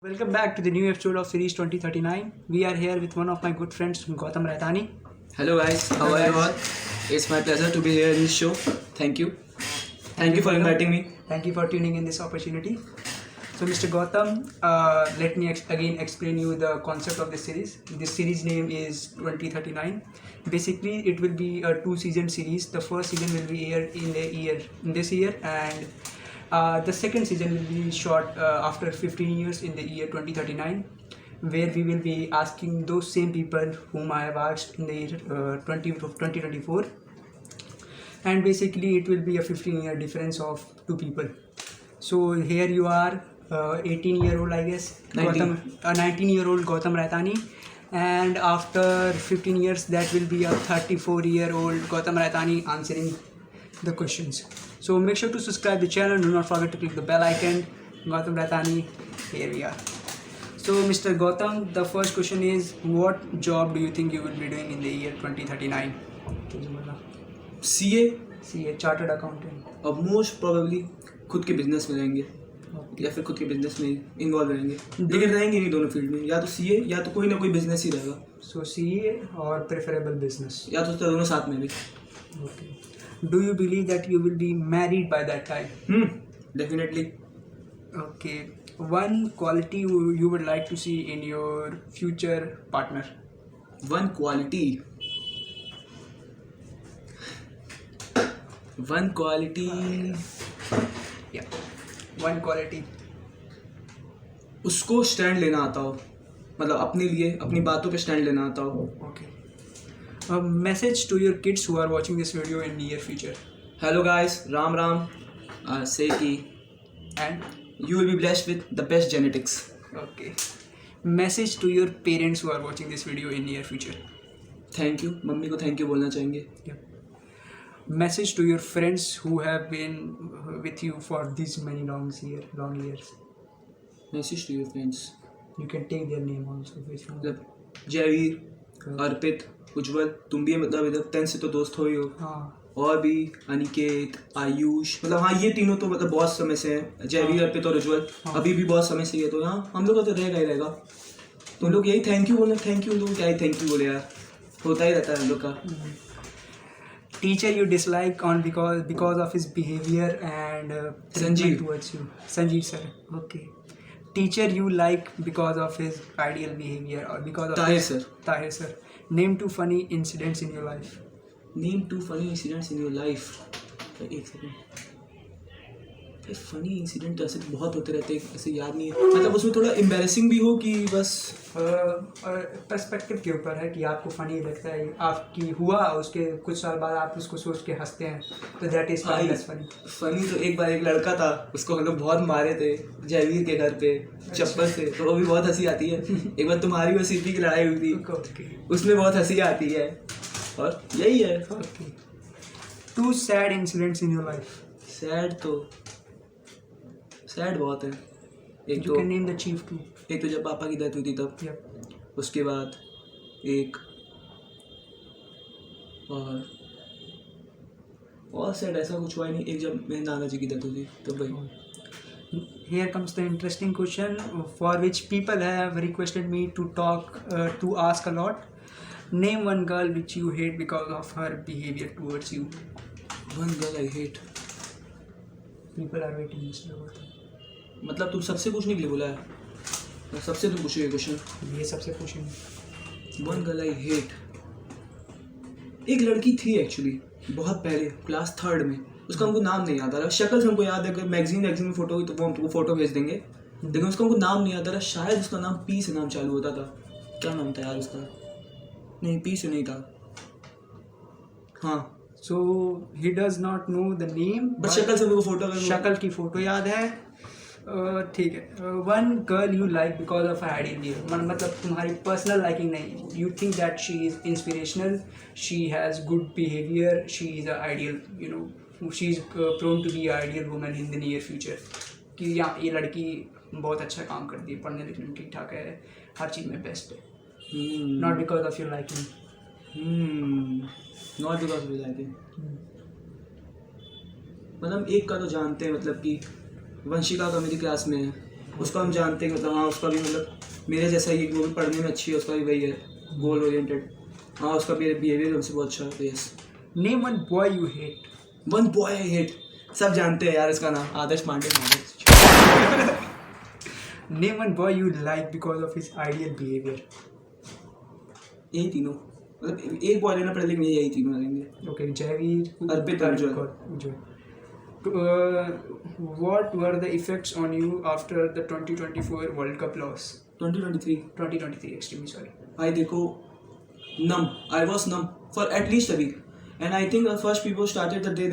Welcome back to the new episode of Series 2039. We are here with one of my good friends, Gautam Raitani. Hello guys, how are you all? It's my pleasure to be here in this show. Thank you. Thank you for inviting me. Thank you for tuning in this opportunity. So, Mr. Gautam, let me again explain you the concept of this series. This series name is 2039. Basically, it will be a two-season series. The first season will be aired in this year, and the second season will be shot after 15 years in the year 2039, where we will be asking those same people whom I have asked in the year 2024. And basically, it will be a 15-year difference of two people. So here you are, 18-year-old, I guess, 19-year-old Gautam Raitani, and after 15 years, that will be a 34-year-old Gautam Raitani answering the questions. So make sure to subscribe the channel. Do not forget to click the bell icon. Gautam Raitani, here we are. So Mr. Gautam, the first question is, what job do you think you will be doing in the year 2039? CA, chartered accountant. और most probably खुद के business में रहेंगे या फिर खुद के business में इन्वॉल्व रहेंगे, लेकिन रहेंगे नहीं दोनों फील्ड में, या तो CA या तो कोई ना कोई बिजनेस ही रहेगा. सो CA और प्रेफरेबल बिजनेस, या तो दोनों साथ में भी. Okay. Do you believe that you will be married by that time? Definitely. Okay. One quality you would like to see in your future partner? One quality Yeah, one quality. उसको stand लेना आता हो, मतलब अपने लिए अपनी बातों पे स्टैंड लेना आता हो. Okay. A message to your kids who are watching this video in near future. Hello guys, Ram से कि And you will be blessed with the best genetics. okay. Message to your parents who are watching this video in near future. Thank you. Mummy को thank you बोलना चाहेंगे. Yeah. Message to your friends who have been with you for these many long years. Message to your friends. You can take their name also if you want. मतलब जयवीर, अर्पित, उज्जवल, तुम भी मतलब इधर 10 से तो दोस्त हो ही हो. हाँ. और भी अनिकेत, आयुष, मतलब हाँ ये तीनों तो मतलब बहुत समय से हैं. जयवीर, अर्पित और उज्जवल अभी भी बहुत समय से ही है. तो यहाँ हम लोग का तो रहेगा ही रहेगा. तो लोग यही थैंक यू बोले. थैंक यू लोग क्या ही थैंक यू बोले यार, होता ही रहता है हम लोग का. Teacher you dislike on because of his behavior and Sanjeev towards you. Sanjeev sir. Okay. Teacher you like because of his ideal behavior or because of Tahir sir. Tahir sir. Name 2 funny incidents in your life. Name 2 funny incidents in your life. एक second. Funny incident ऐसे तो बहुत होते रहते हैं, ऐसे याद नहीं है. मतलब उसमें थोड़ा एम्बैरेसिंग भी हो कि बस पर्सपेक्टिव के ऊपर है कि आपको फनी लगता है, आपकी हुआ उसके कुछ साल बाद आप उसको सोच के हंसते हैं, तो दैट इज फनी. फनी तो एक बार एक लड़का था, उसको हम लोग बहुत मारे थे जयवीर के घर पे चप्पल से, तो वो भी बहुत हंसी आती है. एक बार तुम्हारी और सीपी की लड़ाई हुई थी, उसमें बहुत हंसी आती है. और यही है. 2 sad incidents in your life. Sad बहुत है. एक You can name the chief 2. एक तो जब पापा की डेथ हुई थी तब. Yeah. उसके बाद एक और सैड ऐसा कुछ हुआ ही नहीं. एक जब मेरे नाना जी की डेथ हुई थी तब भाई. Here comes the interesting question for which people have requested me to ask a lot. Name one girl which you hate because of her behavior towards you. One girl I hate. People are waiting, Mr. Gautam. मतलब तुम सबसे पूछने के लिए बोला है? सबसे तुम पूछो ये क्वेश्चन. ये सबसे पूछेंगे. One girl I hate. एक लड़की थी एक्चुअली बहुत पहले, क्लास 3rd में. उसका हमको नाम नहीं याद आ रहा. शक्ल से हमको याद है, अगर मैगजीन में फोटो हुई तो वो हमको फोटो भेज देंगे, लेकिन उसका हमको नाम नहीं याद आ रहा. शायद उसका नाम पी से नाम चालू होता था. क्या नाम था यार उसका? नहीं, पी से नहीं था. हाँ. So he does not know the name. But शक्ल से मेरे को शक्ल की फोटो याद है. ठीक है. One girl you like because of ideal behaviour, मतलब तुम्हारी पर्सनल लाइकिंग नहीं. You think that she is inspirational, she has good behaviour, she is a ideal, you know, she is prone to be ideal woman in the near future. कि ये लड़की बहुत अच्छा काम करती है, पढ़ने लिखने में ठीक ठाक है, हर चीज़ में बेस्ट है. Not because of your liking. Not because of your liking. मतलब एक का तो जानते हैं, मतलब कि वंशिका तो मेरी क्लास में है, उसको हम जानते हैं, मतलब हाँ उसका भी मतलब मेरे जैसा ही, वो भी पढ़ने में अच्छी है, उसका भी वही है गोल ओरिएंटेड। हाँ उसका बिहेवियर हमसे बहुत अच्छा है। Yes. Name one boy you hate. One boy I hate, सब जानते हैं यार इसका नाम, आदर्श Pandey. Name one boy you like because of his ideal behavior. यही तीनों, मतलब एक बॉय लेना पड़ेगा, लेकिन यही तीनों रहेंगे। Okay, Javeer, Arpit, Ujjwal. Ujjwal. What were the effects on you after the 2024 World Cup loss? 2023 2023, extremely sorry. I देखो numb, I was numb for at least a week, and I think the first people started the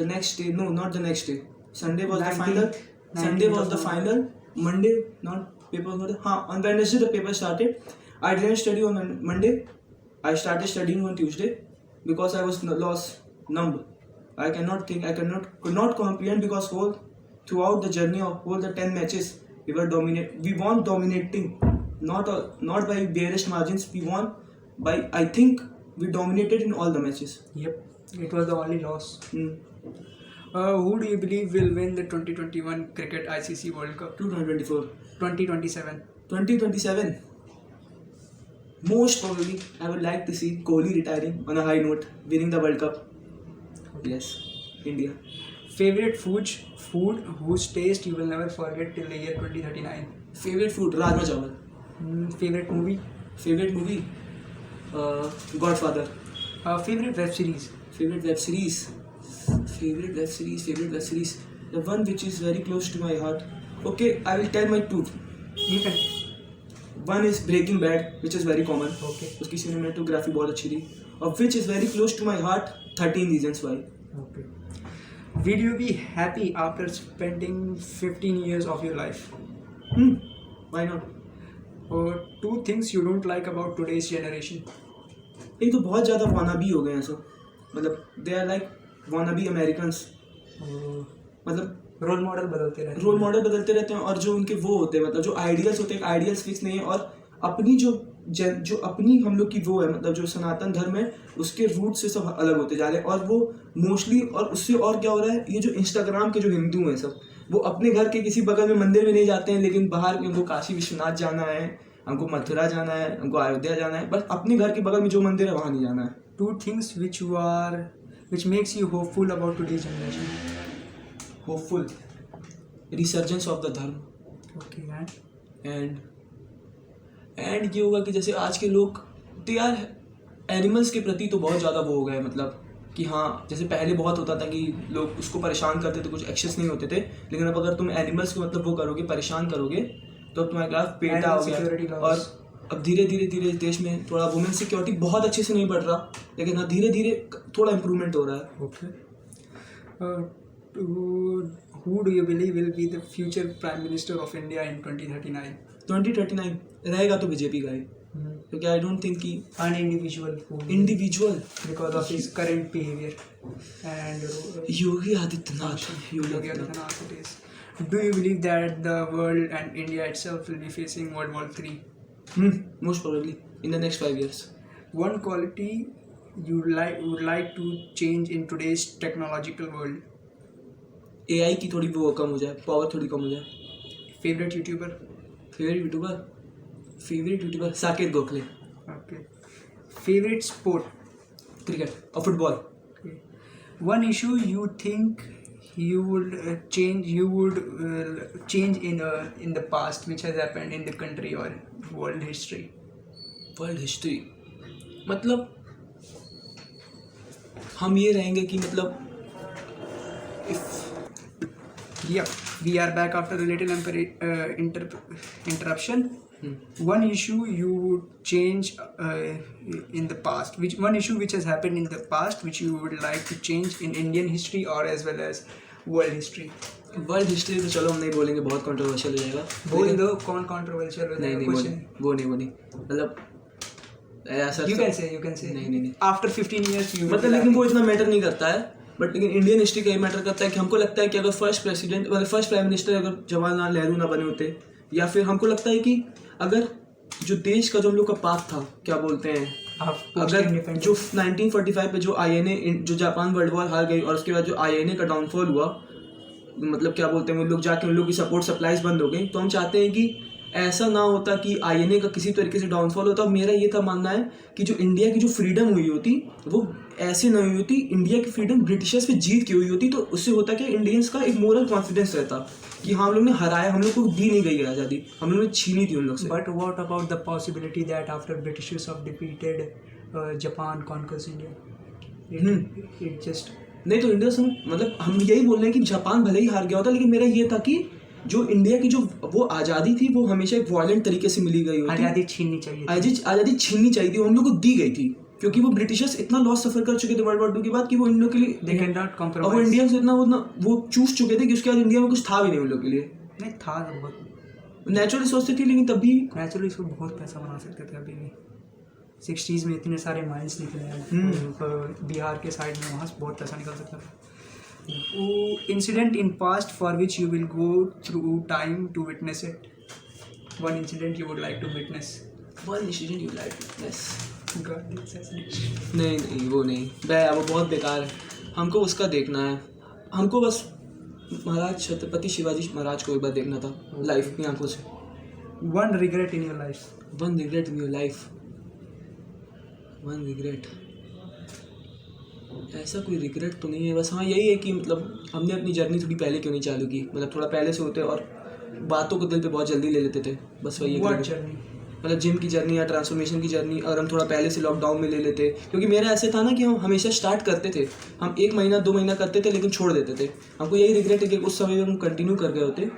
next day, no not the next day, Sunday was the final, 19th of final, Monday not papers were, on Wednesday the paper started. I didn't study on Monday, I started studying on Tuesday because I was lost, numb. I cannot think, could not comprehend, because throughout the journey of all the 10 matches we won dominating, not by barest margins, we won by, I think we dominated in all the matches. Yep, it was the only loss. Who do you believe will win the 2021 Cricket ICC World Cup? 2024 2027. 2027 most probably I would like to see Kohli retiring on a high note, winning the World Cup. Yes, India. Favorite food whose taste you will never forget till the year 2039. Favorite food, Rajma Chawal. Favorite movie? Favorite movie, Godfather. Favorite web series? Favorite web series, the one which is very close to my heart. Okay, I will tell my two. You can. One is Breaking Bad, which is very common. Okay. उसकी cinematography बहुत अच्छी थी. और which is very close to my heart, 13 Reasons Why. Okay. Will you be happy after spending 15 years of your life? Why not? Or two things you don't like about today's generation? एक तो बहुत ज़्यादा wannabe हो गए हैं सब, मतलब they are like wannabe Americans, मतलब रोल मॉडल बदलते रहते हैं. रोल मॉडल बदलते रहते हैं, और जो उनके वो होते हैं, मतलब जो आइडियल्स होते हैं, आइडियल्स फिक्स नहीं है, और अपनी जो अपनी हम लोग की वो है, मतलब जो सनातन धर्म है उसके रूट से सब अलग होते जा रहे हैं, और वो मोस्टली, और उससे और क्या हो रहा है, ये जो इंस्टाग्राम के जो हिंदू हैं सब, वो अपने घर के किसी बगल में मंदिर में नहीं जाते हैं, लेकिन बाहर उनको काशी विश्वनाथ जाना है, हमको मथुरा जाना है, हमको अयोध्या जाना है, बस अपने घर के बगल में जो मंदिर है वहाँ नहीं जाना है. Two things which makes you hopeful about today's generation. Hopeful, resurgence of the धर्म, Okay, एंड ये होगा कि जैसे आज के लोग तो यार एनिमल्स के प्रति तो बहुत ज़्यादा वो हो गए, मतलब कि हाँ जैसे पहले बहुत होता था कि लोग उसको परेशान करते थे, कुछ एक्शंस नहीं होते थे, लेकिन अब अगर तुम एनिमल्स को मतलब वो करोगे, परेशान करोगे, तो तुम्हारे खिलाफ पेटा हो गया. और अब धीरे धीरे देश में थोड़ा वुमेन सिक्योरिटी बहुत अच्छे से नहीं बढ़ रहा, लेकिन हाँ धीरे धीरे थोड़ा इम्प्रूवमेंट हो रहा है. Okay. Who do you believe will be the future Prime Minister of India in 2039? 2039 रहेगा तो बीजेपी का ही, क्योंकि आई डोंट थिंक कि An individual. Individual Because of his current behavior. And Yogi Adityanath. Yogi Adityanath it is. Do you believe that the world and India itself will be facing World War III? Most probably in the next 5 years. One quality you would like to change in today's technological world? AI की थोड़ी वो कम हो जाए, power थोड़ी कम हो जाए. Favorite YouTuber? Favourite YouTuber Saket Gokhale. Okay. Favorite sport? Cricket और football. Okay. One issue you think you would change in the past which has happened in the country or world history? World history मतलब हम ये रहेंगे कि मतलब Yeah, we are back after a little interruption. One issue you would change in the past, one issue which has happened in the past which you would like to change in Indian history or as well as world history? World history तो चलो हम नहीं बोलेंगे, बहुत controversial हो जाएगा. बोल दो कौन कंट्रोवर्शियल हो जाएगा. वो नहीं मतलब ऐसा you can say नहीं after 15 years you मतलब, लेकिन वो इतना मैटर नहीं करता है, बट लेकिन इंडियन हिस्ट्री का ये मैटर करता है कि हमको लगता है कि अगर फर्स्ट प्राइम मिनिस्टर अगर जवाहरलाल नेहरू ना बने होते, या फिर हमको लगता है कि अगर जो देश का जो हम लोग का पाथ था, क्या बोलते हैं, अगर जो 1945 पे जो INA, जो जापान वर्ल्ड वॉर हार गई और उसके बाद जो INA का डाउनफॉल हुआ, मतलब क्या बोलते हैं, वो लोग जाके उन लोग की सपोर्ट सप्लाईज बंद हो गई। तो हम चाहते हैं कि ऐसा ना होता कि आईएनए का किसी तरीके से डाउनफॉल होता। और मेरा ये था मानना है कि जो इंडिया की जो फ्रीडम हुई होती वो ऐसे नहीं हुई होती, इंडिया की फ्रीडम ब्रिटिशर्स पे जीत की हुई होती। तो उससे होता कि इंडियंस का एक मोरल कॉन्फिडेंस रहता कि हाँ हम लोग ने हराया, हम लोग को दी नहीं गई आज़ादी, हम लोग ने छीनी थी उन लोग से। But what about the possibility that after Britishers have defeated Japan conquers India? It just नहीं तो इंडिया से मतलब हम यही बोल रहे हैं कि जापान भले ही हार गया होता, लेकिन मेरा ये था कि जो इंडिया की जो वो आज़ादी थी वो हमेशा एक वायलेंट तरीके से मिली गई होती। आज़ादी छीननी चाहिए थी। आज़ादी छीननी चाहिए थी, वो हम लोग को दी गई थी क्योंकि वो ब्रिटिशर्स इतना लॉस सफर कर चुके थे वर्ल्ड वॉर 2 के बाद कि वो इन लोग के लिए They cannot और compromise. वो इंडिया से इतना वो चूस चुके थे कि उसके बाद इंडिया में कुछ था भी नहीं उन लोग के लिए। नहीं था तो बहुत नेचुरली सोचते थे, लेकिन तब भी नेचुरली इसको बहुत पैसा बना सकते थे अभी भी। 60s में इतने सारे माइंस निकले हैं बिहार के साइड में, वहाँ से बहुत पैसा निकल सकता था। Incident in past for which you will go through time to witness it. One incident you would like to witness. One incident you like witness. God, नहीं वो नहीं, वो बहुत बेकार है। हमको उसका देखना है, हमको बस महाराज छत्रपति शिवाजी महाराज को एक बार देखना था लाइफ की आंखों से। one regret in your life. One regret in your life, one regret, ऐसा कोई रिग्रेट तो नहीं है। बस हाँ यही है कि मतलब हमने अपनी जर्नी थोड़ी पहले क्यों नहीं चालू की, मतलब थोड़ा पहले से होते और बातों को दिल पे बहुत जल्दी ले लेते थे। बस वही What है journey? मतलब जिम की जर्नी या ट्रांसफॉर्मेशन की जर्नी, और हम थोड़ा पहले से लॉकडाउन में ले लेते। क्योंकि मेरा ऐसे था ना कि हम हमेशा स्टार्ट करते थे, हम 1 महीना 2 महीना करते थे लेकिन छोड़ देते थे। हमको यही रिग्रेट है कि उस समय हम कंटिन्यू कर गए होते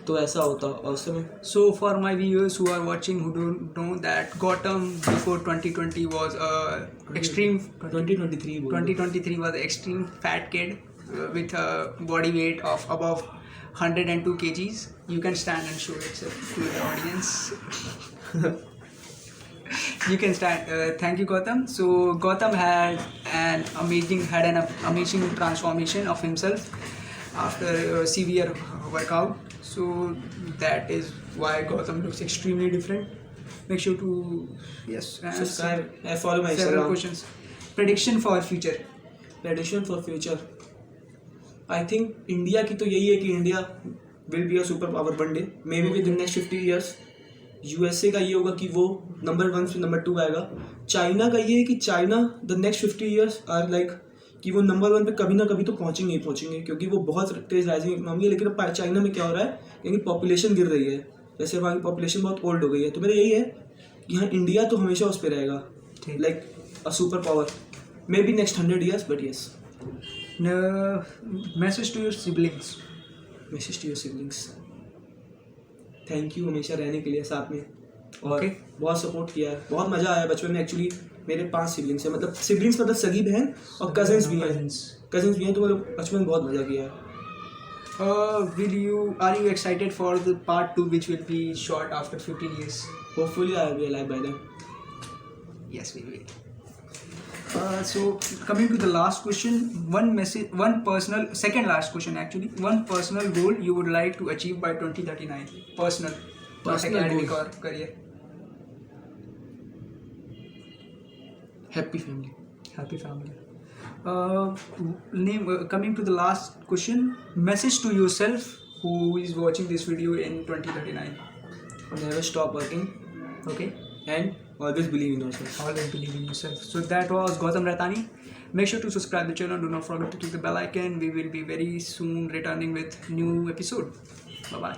तो ऐसा होता। और उस समय So for my viewers who are watching who don't know that Gotham before 2020 was a extreme 2023 बोल दो। 2023 was an extreme fat kid with a body weight of above 102 kgs. You can stand and show yourself to the audience. You can stand. Thank you, Gotham. So Gotham had an amazing transformation of himself after a severe workout. So that is why Gotham looks extremely different. Make sure to subscribe and follow my several Instagram. questions. Prediction for future. Prediction for future. I think India की तो यही है कि India will be a super power one day, may be with in next 50 years। USA का ये होगा कि वो नंबर 1 से नंबर 2 आएगा। चाइना का ये है कि China the next 50 years are like कि वो नंबर 1 पे कभी ना कभी तो पहुंचेंगे ही पहुंचेंगे, क्योंकि वो बहुत तेज राइजिंग इकोनॉमी है। लेकिन अब चाइना में क्या हो रहा है, क्योंकि पॉपुलेशन गिर रही है, जैसे वहाँ की पॉपुलेशन बहुत ओल्ड हो गई है। तो मेरा यही है कि हाँ इंडिया तो हमेशा उस पर रहेगा, like a super power, maybe next 100 years, but yes. Message to your siblings. Message to your siblings, thank you हमेशा रहने के लिए साथ में, और Okay. बहुत सपोर्ट किया है, बहुत मज़ा आया बचपन में। एक्चुअली मेरे 5 सिबलिंग्स हैं, मतलब सिबलिंग्स मतलब सगी बहन और कजन्स भी हैं, कजन्स भी हैं। तो मतलब बचपन में बहुत मज़ा किया है। Are you excited for the part 2 which will be shot after 15 years? Hopefully I will be alive by then. Yes, we will. So coming to the last question, second last question actually, one personal goal you would like to achieve by 2039. Personal not academic goal. or career. Happy family. Happy family. Coming to the last question, message to yourself who is watching this video in 2039. Never stop working Okay. And always believe in yourself. Always believe in yourself. So that was Gautam Raitani. Make sure to subscribe the channel. Do not forget to click the bell icon. We will be very soon returning with new episode. Bye bye.